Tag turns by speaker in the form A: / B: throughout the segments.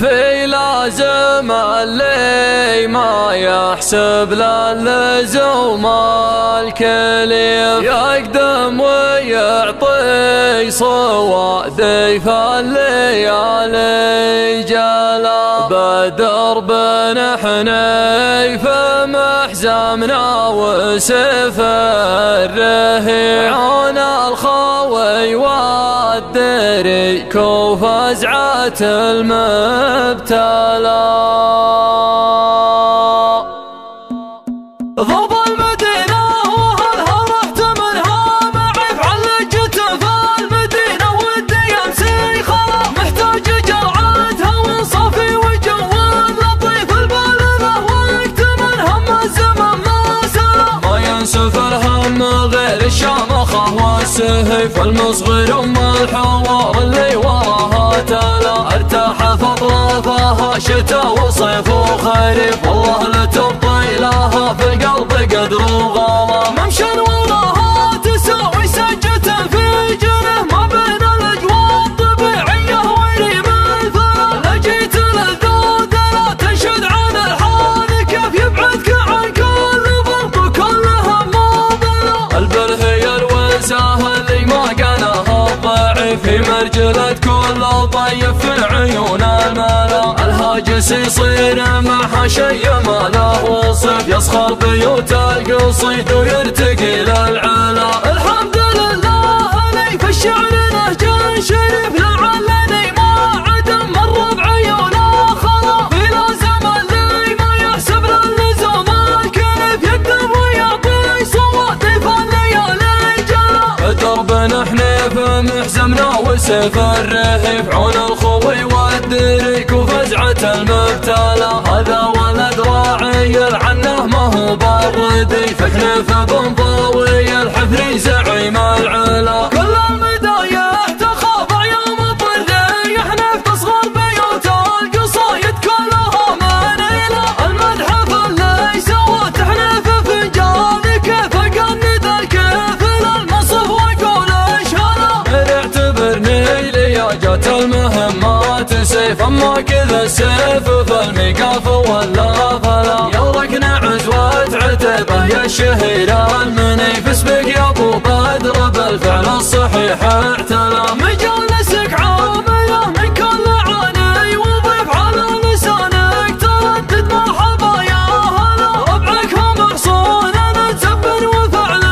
A: في لازم اللي ما يحسب للزوم الكليف، يقدم ويعطي صوادي فالليالي جلا. بدرب حنيف محزمنا وسيف الرهيب، عون الخوي والدري كوف فزعة المبتلى. ضرب المدينة وأهلها رحت منها معي بعلقت فالمدينة ودي أمسي خلا، محتاج جرعتها وصافي وجوال لطيف البلدة وقت من هم الزمن ما سلا. ما ينسف الهم غير الشامخة والسهيف المصغر الحوار اللي وراها تلا. ارتاح فطرافها شتا وصيف وخريف، والله لتبطي لها في القلب قدر وغلا. ممشى وراها تساوي سجة في جنه، ما بين الاجواء الطبيعية وريم الفلا. لجيت للذود لا تنشد عن الحال، كيف يبعدك عن كل ضغط وكل هم وبلا. البر هي الوساه اللي ما قناها الضعيف، في مرجلة كل طيب في عيون الملا. الهاجس يصير معها شي ما له وصف، يسخر بيوت القصيد ويرتقي للعلا. الحمد لله لي في الشعر نهج شريف، لعلني ما عدم مر بعيونه خلا. في لازم اللي ما يحسب للزوم الكليف، يقدم ويعطي صوادي فالليالي جلا. بدرب حنيف محزمنا وسيف الرهيف، عون الخوي والدريك وفزعة المبتلى. هذا ولد راعي العنه ما هو باردي، في حنيف بن ضاوي الحفري زعيم العلا. كل المدايح تخاضع يوم الضري، حنيف تصغر بيوت القصايد كلها منيلة. المدح فاللي سوت حنيف فنجان، كيف قند الكيف للمصف ويقول اشهلا. اعتبرني لي جات المهمات سيف، اما كذا السيف فالميقاف ولا فلا. يا ركن عزوة عتبه يا الشهير المنيف، اسبق يا ابو بدر بالفعل الصحيح اعتلى. مجالسك عامله من كل عاني، وضيف على لسانك تردد مرحبا يا هلا. ربعك هم محصون نتسبن وفعل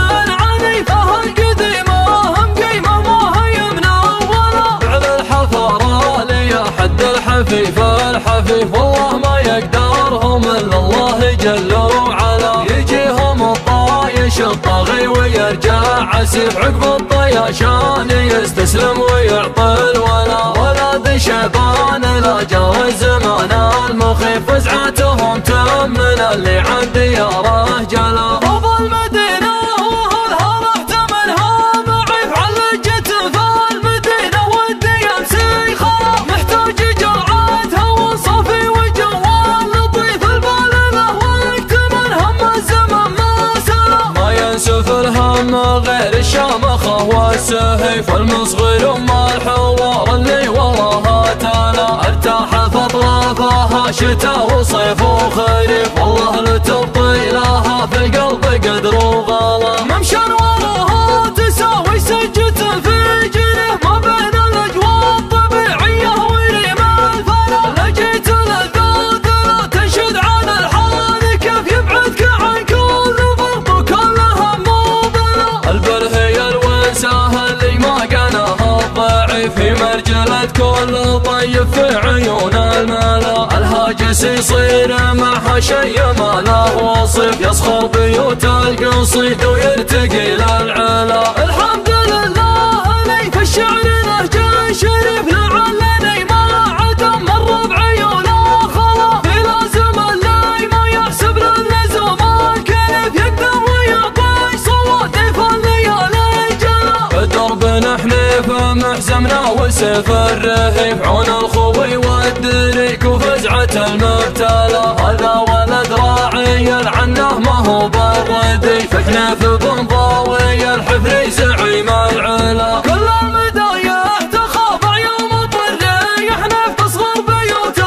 A: عنيف، اهل قديمه هم قيمه ما هي منوله. فعل الحفاره لي حد الحفيف الحفيف، والله ما يقدرهم الا الله جل وعلا. يجيهم الطايش الطاغي ويرجع عسيف، عقب الطياشان يستسلم ويعطي الولا. ولد شبان لا جاوز زمان المخيف، فزعتهم تم من اللي عند دياره جلا. ضرب المدينة واهلها رحت منها معي بعلقت فالمدينة ودي امسي خلا. محتاج جرعتها وصافي وجوال لطيف البلدة وقت من هم الزمن ما سلا. ما ينسف الهم غير الشامخة والسهيف، المصغر الحوار اللي وراها تلا. ارتاح فطرافها شتا وصيف وخريف، والله لتبطي لها في القلب قدر وغلا. ممشى وراها تساوي سجة في جنه، ما بين الاجواء الطبيعية وريم الفلا. لجيت للذود لا تنشد عن الحال، كيف يبعدك عن كل ضغط وكل هم وبلا. البر هي الوساه اللي ما قناها الضعيف، في مرجلة كل طيب في عيون الملا. الهاجس يصير معها شي ما له وصف، يسخر بيوت القصيد ويرتقي للعلا. الحمد لله لي في الشعر نهج شريف، لعلني ما عدم مر بعيونه خلا. في لازم اللي ما يحسب للزوم الكليف، يقدم ويعطي صوادي فالليالي جلا. بدرب حنيف محزمنا وسيف الرهيف، عون الخوي والدريك وفزعة المبتلى. هذا ولد راعي العنه ما هو باردي، في حنيف بن ضاوي الحفري زعيم العلا. كل المدايح تخاضع يوم الضري، حنيف تصغر بيوت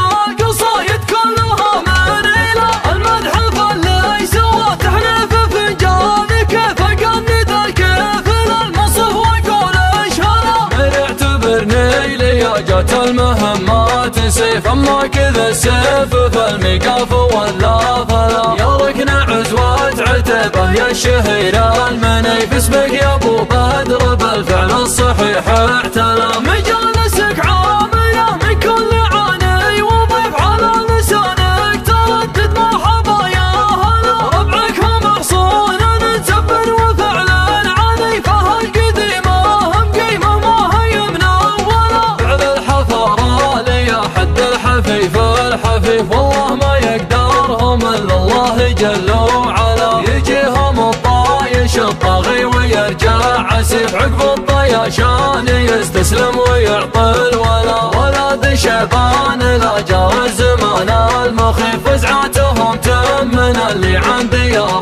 A: المهمات سيف، اما كذا السيف في الميقاف ولا فلا. يا ركن عزوة عتبه يا الشهير المنيف، اسمك يا ابو بدر بالفعل الصحيح اعتلى. مجالسك عامله من كل عاني، وضيف على لسانك تردد مرحبا يا هلا. ربعك هم محصون تبا وفعلا عني، فهالقديمه هم قيمه ما هي منوله. فعل الحفاره لي حد الحفيف الحفيف، والله ما يقدرهم الا الله جل وعلا. يجيهم الطايش الطاغي ويرجع عسيف، عقب الطياشان يستسلم ويعطي الولا. ولاد شيبان لا جار الزمان المخيف، وزعاتهم تم من اللي عن ديار